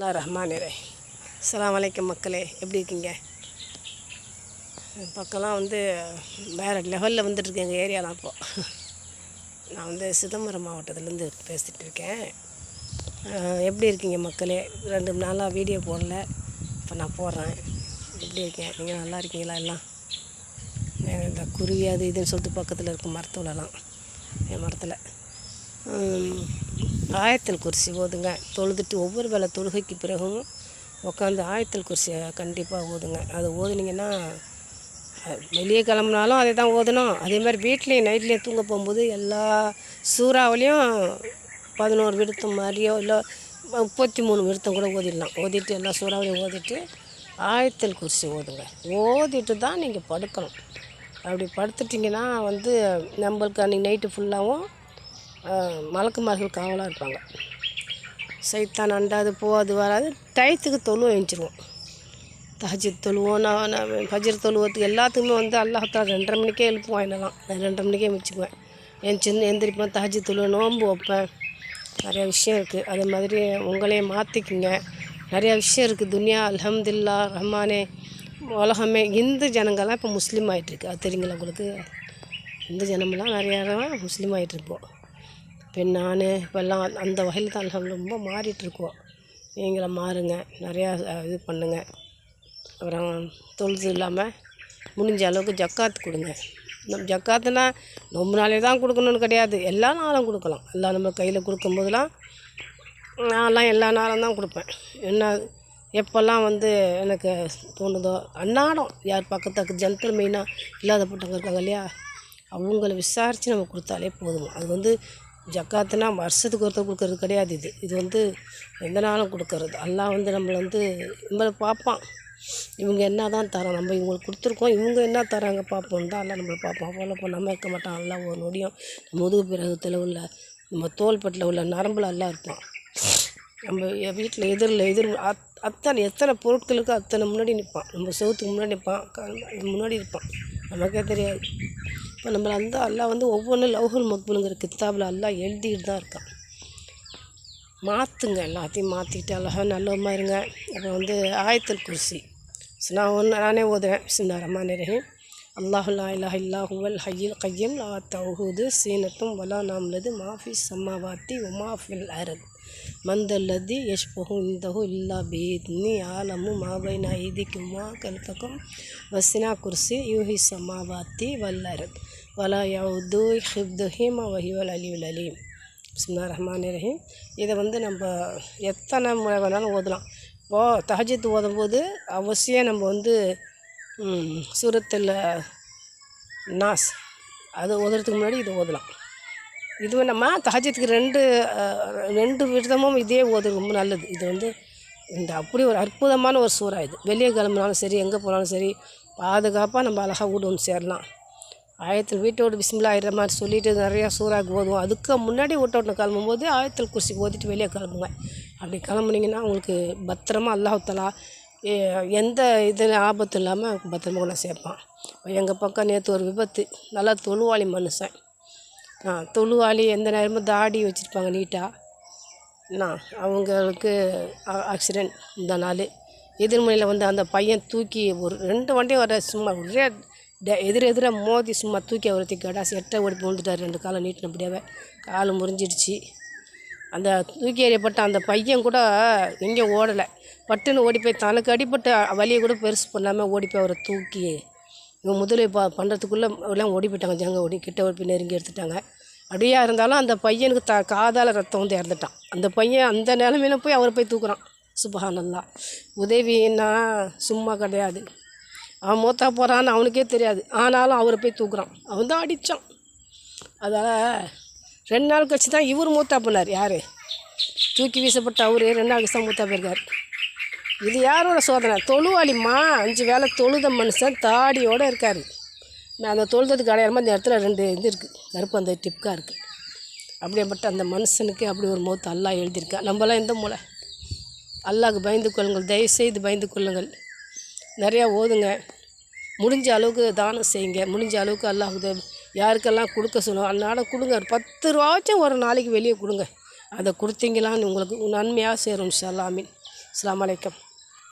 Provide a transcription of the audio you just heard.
ரஹ்மானிரஹீம். அஸ்ஸலாமு அலைக்கும் மக்களே, எப்படி இருக்கீங்க? பக்கம்லாம் வேறு லெவலில் வந்துட்டுருக்கு எங்கள் ஏரியாலாம். இப்போது நான் சிதம்பரம் மாவட்டத்துலேருந்து பேசிகிட்டு இருக்கேன். எப்படி இருக்கீங்க மக்களே? 2 நாளாக வீடியோ போடல, இப்போ நான் போடுறேன். எப்படி இருக்கேன்? நீங்கள் நல்லா இருக்கீங்களா? எல்லாம் இந்த குருவி அது இதுன்னு சொல்லிட்டு பக்கத்தில் இருக்கும் மரத்துலலாம், என் மரத்தில் ஆயத்தல் குர்சி ஓதுங்க. தொழுதுட்டு ஒவ்வொரு வேளை தொழுகைக்கு பிறகும் உட்காந்து ஆயத்தல் குர்சியை கண்டிப்பாக ஓதுங்க. அது ஓதுனீங்கன்னா வெளியே கிளம்புனாலும் அதை தான் ஓதணும். அதே மாதிரி வீட்லேயும் நைட்லேயும் தூங்க போகும்போது எல்லா சூறாவிலையும் 11 விருத்தம் மாதிரியோ இல்லை 33 விருத்தம் கூட ஓதிடலாம். ஓதிட்டு எல்லா சூறாவிலையும் ஓதிட்டு ஆயத்தல் குர்சி ஓதுங்க. ஓதிட்டு தான் நீங்கள் படுக்கணும். அப்படி படுத்துட்டிங்கன்னா நம்மளுக்கு அன்றைக்கி நைட்டு ஃபுல்லாகவும் மலக்குமார்கள் காவலாக இருப்பாங்க. சைத்தான் அண்டாது போகாது வராது. டயத்துக்கு தொழுவ எழுந்திருவோம். தஹஜ்ஜுத் தொழுவோம். நான் ஃபஜ்ர் தொழுவத்துக்கு எல்லாத்துக்குமே அல்லாஹ்தாலா 2:30 மணிக்கே எழுப்புவான். என்னெல்லாம் நான் 2:30 மணிக்கே முடிச்சுக்குவேன். எந்திரிப்பேன், தஹஜ்ஜுத் தொழுவேன், நோன்பு வைப்பேன். நிறையா விஷயம் இருக்குது. அதே மாதிரி உங்களையும் மாற்றிக்குங்க. நிறையா விஷயம் இருக்குது. துனியா அல்ஹம்துலில்லாஹ் ரஹ்மானே உலகமே இந்து ஜனங்கள்லாம் இப்போ முஸ்லீம் ஆகிட்டுருக்கு. அது தெரியுங்களா உங்களுக்கு? இந்து ஜனமெல்லாம் நிறையா முஸ்லீம் ஆகிட்டுருப்போம். இப்போ நான் இப்போல்லாம் அந்த வகையில் தான் ரொம்ப மாறிட்டுருக்கோம். நீங்களும் மாறுங்க, நிறையா இது பண்ணுங்கள். அப்புறம் தொழுது இல்லாமல் முடிஞ்ச அளவுக்கு ஜக்காத்து கொடுங்க. ஜக்காத்துனா ரொம்ப நாளே தான் கொடுக்கணுன்னு கிடையாது, எல்லா நாளும் கொடுக்கலாம். எல்லாம் நம்ம கையில் கொடுக்கும்போதெல்லாம் நான்லாம் எல்லா நாளும் தான் கொடுப்பேன். என்ன எப்போல்லாம் எனக்கு தோணுதோ அன்னாடம் யார் பக்கத்துக்கு ஜென்டல் மெயினாக இல்லாதப்பட்டவங்க இருக்காங்க இல்லையா, அவங்கள விசாரித்து நம்ம கொடுத்தாலே போதும். அது ஜக்காத்துனா வருஷத்துக்கு ஒருத்தர் கொடுக்கறது கிடையாது. இது எந்த நாளும் கொடுக்கறது. அல்லாஹ் நம்மளை பார்ப்பான். இவங்க என்ன தான் தரோம், நம்ம இவங்களுக்கு கொடுத்துருக்கோம், இவங்க என்ன தராங்க பார்ப்போம் தான் எல்லாம் நம்மளை பார்ப்போம். ஃபாலோ பண்ணாமல் இருக்க மாட்டான். எல்லாம் ஒரு நொடியும் முதுகு பிறகத்தில் உள்ள நம்ம தோள்பட்டில் உள்ள நரம்பில் எல்லாம் இருப்பான். நம்ம வீட்டில் எதிர் எத்தனை பொருட்களுக்கு அத்தனை முன்னாடி நிற்பான். நம்ம செவத்துக்கு முன்னாடி நிற்பான், முன்னாடி இருப்பான், நமக்கே தெரியாது. இப்போ நம்மளை அல்லாஹ் ஒவ்வொன்றும் லௌஹுல் மக்பூலுங்கிற கித்தாபில் அல்லாஹ் எழுதிக்கிட்டு தான் இருக்கான். மாற்றுங்க, எல்லாத்தையும் மாற்றிக்கிட்டு அல்லாஹ் நல்லவமா இருங்க. அப்புறம் ஆயத்தல் குர்சி நானே ஓதுவேன். பிஸ்மில்லாஹிர் ரஹ்மானிர் ரஹீம். அல்லாஹு லா இலாஹா இல்லா ஹுவல் ஹய்யுல் கய்யூம் லா தஅஹுது சீனத்தும் வலா நாம்லது மாஃபிஸ் ஸமாவாத்தி வமாஃபில் அர்த் மந்தல்லதி யஷ்பஹு இந்தஹு இல்லா பிஇத்னி ஆலமு மா பைன ஐதிக்கும் வா கல்ஃபக்கும் வஸினா குர்சி யூஹி ஸமாவாத்தி வல் அர்த் வலா யஊது ஹிஃப்துஹுமா வஹுவல் அலியுல் அலீம். பிஸ்மில்லாஹிர் ரஹ்மானிர் ரஹீம். இதை நம்ம எத்தனை முறை வேணாலும் ஓதலாம். இப்போது தஹஜ்ஜுத் ஓதும்போது அவசியம் நம்ம சூரத்துல் நாஸ் அது ஓதுறதுக்கு முன்னாடி இது ஓதலாம். இது நம்ம தஹஜ்ஜுத்துக்கு 2 விதமும் இதே ஓது ரொம்ப நல்லது. இது அப்படி ஒரு அற்புதமான ஒரு சூறா. இது வெளியே கிளம்புனாலும் சரி, எங்கே போனாலும் சரி, பாதுகாப்பாக நம்ம அழகாக வீடு சேரலாம். ஆயத்தில் வீட்டோடு பிஸ்மில்லாஹிர் ரஹ்மான் சொல்லிவிட்டு நிறையா சூறாக்கு ஓதுவோம். அதுக்கு முன்னாடி வீட்டோட்டு கிளம்பும்போது ஆயத்தில் குர்சி ஓதிட்டு வெளியே கிளம்புங்க. அப்படி கிளம்புனீங்கன்னா உங்களுக்கு பத்திரமா அல்லாஹ்தாலா எந்த ஆபத்தும் இல்லாமல் பத்திரமா கொண்டு சேர்ப்பான். எங்கள் பக்கம் நேற்று ஒரு விபத்து. நல்லா தொழுவாளி மனுஷன், தொழுவாளி எந்த நேரமும் தாடி வச்சுருப்பாங்க நீட்டாக. அவங்களுக்கு ஆக்சிடெண்ட் இந்த நாள். எதிர்மனையில் அந்த பையன் தூக்கி ஒரு 2 வண்டியும் வர சும்மா ஒரே எதிராக மோதி சும்மா தூக்கி அவரை கடாசி எட்ட ஓடி விழுந்துட்டார். 2 காலை நீட்டினபடியாவே கால் முறிஞ்சிடுச்சு. அந்த தூக்கி எறியப்பட்ட அந்த பையன் கூட எங்கேயும் ஓடலை, பட்டுன்னு ஓடி போய் தனக்கு அடிப்பட்ட வலியை கூட பெருசு பண்ணாமல் ஓடி போய் அவரை தூக்கி இவங்க முதலே பண்ணுறதுக்குள்ளே எல்லாம் ஓடி போயிட்டாங்க. ஜங்க கிட்ட ஓடி போய் நெருங்கி எடுத்துட்டாங்க. அப்படியே இருந்தாலும் அந்த பையனுக்கு காதால் ரத்தம் இறந்துட்டான். அந்த பையன் அந்த நிலமையில போய் அவரை போய் தூக்குறான். சுப்ஹானல்லாஹ். உதவின்னா சும்மா கிடையாது. அவன் மூத்தா போகிறான்னு அவனுக்கே தெரியாது, ஆனாலும் அவரை போய் தூக்குறான். அவன் தான் அடித்தான். அதனால் 2 நாள் கழிச்சு தான் இவர் மூத்தா போனார். யார் தூக்கி வீசப்பட்ட அவர் 2 நாள் கழிச்சு தான் மூத்தா போயிருக்கார். இது யாரோட சோதனை? தொழுவாளிம்மா. 5 வேளை தொழுத மனுஷன் தாடியோடு இருக்கார். நான் அந்த தொழுதத்துக்கு அடையாளமாக இந்த இடத்துல 2 இது இருக்குது, கருப்பு அந்த டிப்காக இருக்குது. அப்படியேப்பட்ட அந்த மனுஷனுக்கு அப்படி ஒரு மௌத்து அல்லாஹ் எழுதியிருக்கான். நம்மளாம் எந்த மூளை? அல்லாஹ்க்கு பயந்து கொள்ளுங்கள், தயவுசெய்து பயந்து கொள்ளுங்கள். நிறையா ஓதுங்க. முடிஞ்ச அளவுக்கு தானம் செய்யுங்க. முடிஞ்ச அளவுக்கு அல்லாஹ் யாருக்கெல்லாம் கொடுக்க சொல்லுவோம் அன்னாடம் கொடுங்க. ஒரு 10 ரூபாச்சும் ஒரு நாளைக்கு வெளியே கொடுங்க. அதை கொடுத்தீங்களான்னு உங்களுக்கு நன்மையாக சேரும். இன்ஷா அல்லாஹ். ஆமீன். அஸ்ஸலாமு அலைக்கும்.